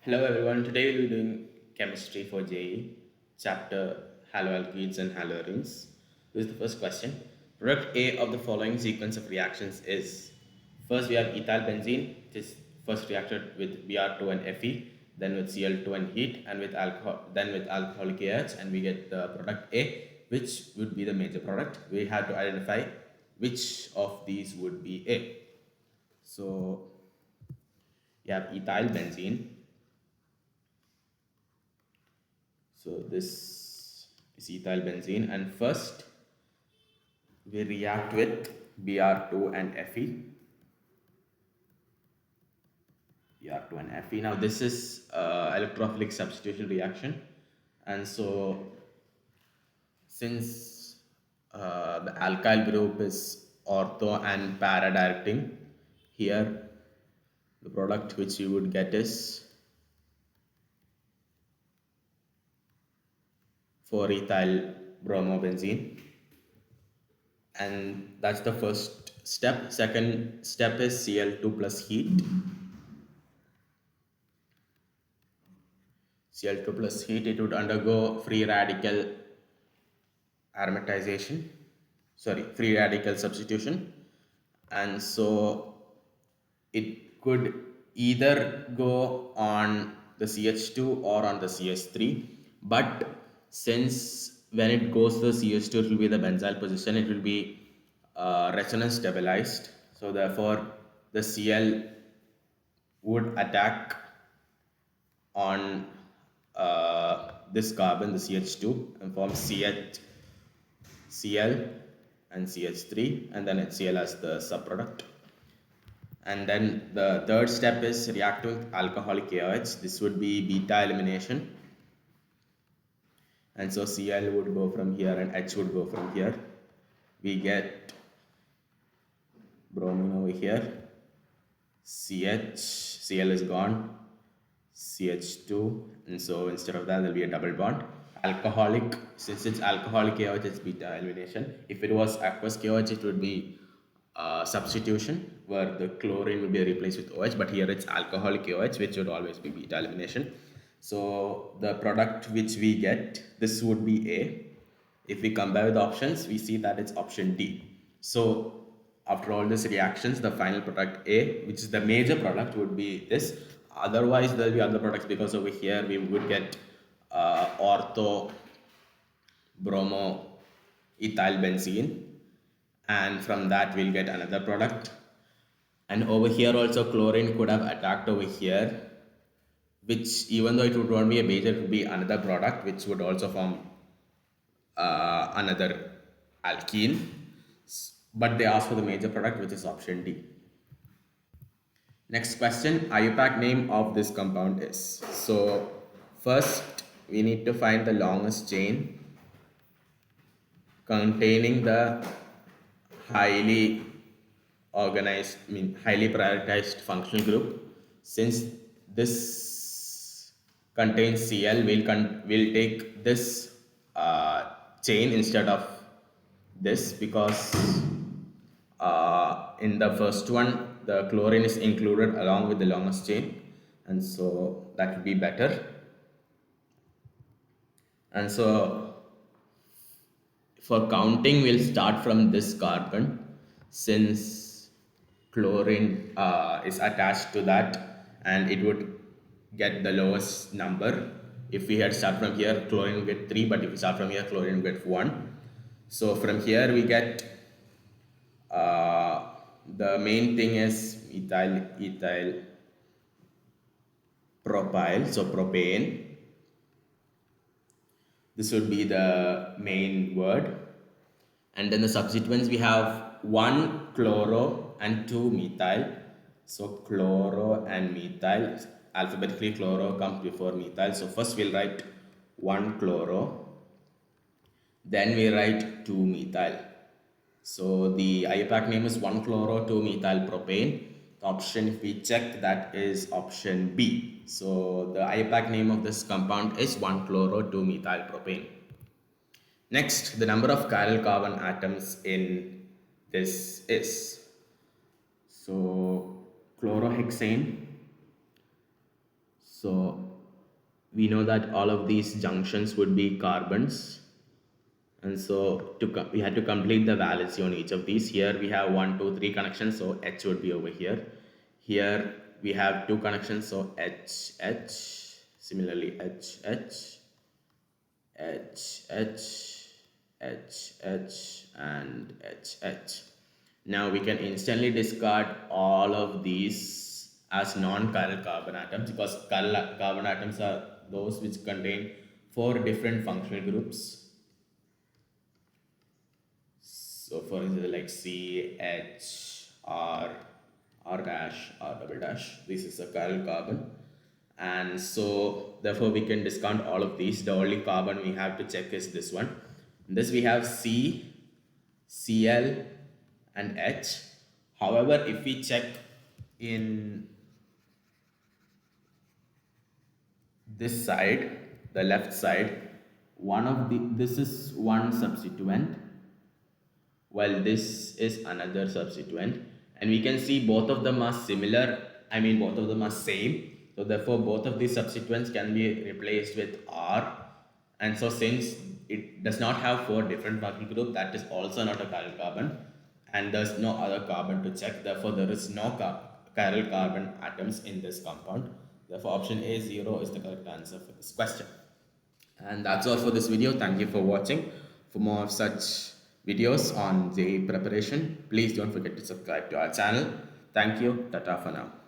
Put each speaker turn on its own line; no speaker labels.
Hello everyone, today we'll be doing chemistry for JEE, chapter Haloalkanes and Haloarenes. This is the first question. Product A of the following sequence of reactions is: first we have ethyl benzene, which is first reacted with Br2 and Fe, then with Cl2 and heat, and with alcohol, then with alcoholic AH, and we get the product A, which would be the major product. We have to identify which of these would be A. So you have ethyl benzene. So this is ethyl benzene, and first we react with Br2 and Fe. Br2 and Fe. Now this is electrophilic substitution reaction, and so since the alkyl group is ortho and para directing, here the product which you would get is 4-ethyl bromobenzene, and that's the first step. Second step is Cl2 plus heat. Cl2 plus heat, it would undergo free radical aromatization, free radical substitution, and so it could either go on the CH2 or on the CH3, but since when it goes to the CH2 it will be the benzyl position, it will be resonance stabilized, so therefore the Cl would attack on this carbon, the CH2, and form Cl and CH3, and then HCl as the subproduct. And then the third step is reacting with alcoholic AOH. This would be beta elimination. And so Cl would go from here and H would go from here. We get bromine over here. Cl is gone. CH2, and so instead of that there will be a double bond. Alcoholic, since it's alcoholic KOH, it's beta elimination. If it was aqueous KOH, it would be substitution, where the chlorine will be replaced with OH, but here it's alcoholic KOH, which would always be beta elimination. So the product which we get, this would be A. If we compare with the options, we see that it's option D. So after all these reactions, the final product A, which is the major product, would be this. Otherwise, there will be other products, because over here we would get ortho bromo ethyl benzene, and from that we'll get another product. And over here also chlorine could have attacked over here, which even though it would not be a major, it would be another product which would also form another alkene, but they ask for the major product, which is option D. Next question, IUPAC name of this compound is. So first we need to find the longest chain containing the highly organized, highly prioritized functional group. Since this contains Cl, we'll take this chain instead of this, because in the first one the chlorine is included along with the longest chain, and so that would be better. And so for counting, we'll start from this carbon, since chlorine is attached to that, and it would get the lowest number. If we had start from here, chlorine will get 3, but if we start from here, chlorine will get 1. So from here we get the main thing is ethyl propyl, so propane. This would be the main word, and then the substituents, we have 1 chloro and 2 methyl. So chloro and methyl, alphabetically chloro comes before methyl, so first we'll write 1 chloro, then we write 2 methyl. So the IUPAC name is 1 chloro 2 methyl propane. The option, if we check, that is option B. So the IUPAC name of this compound is 1 chloro 2 methyl propane. Next, the number of chiral carbon atoms in this is, so chlorohexane, So we know that all of these junctions would be carbons, and so we had to complete the valency on each of these. Here we have 1 2 3 connections, so H would be over here. Here we have 2 connections, so H H. Similarly H H H H H H and H H. Now we can instantly discard all of these as non-chiral carbon atoms, because chiral carbon atoms are those which contain 4 different functional groups. So for example, like C, H, R, R dash, R double dash, this is a chiral carbon. And so therefore we can discount all of these. The only carbon we have to check is this one. In this we have C, Cl and H. However, if we check in this side, the left side, this is one substituent, while this is another substituent, and we can see both of them are similar. I mean, both of them are same. So therefore both of these substituents can be replaced with R. And so since it does not have 4 different functional groups, that is also not a chiral carbon, and there's no other carbon to check. Therefore there is no chiral carbon atoms in this compound. Therefore option A0 is the correct answer for this question. And that's all for this video. Thank you for watching. For more of such videos on JEE preparation, please don't forget to subscribe to our channel. Thank you. Tata for now.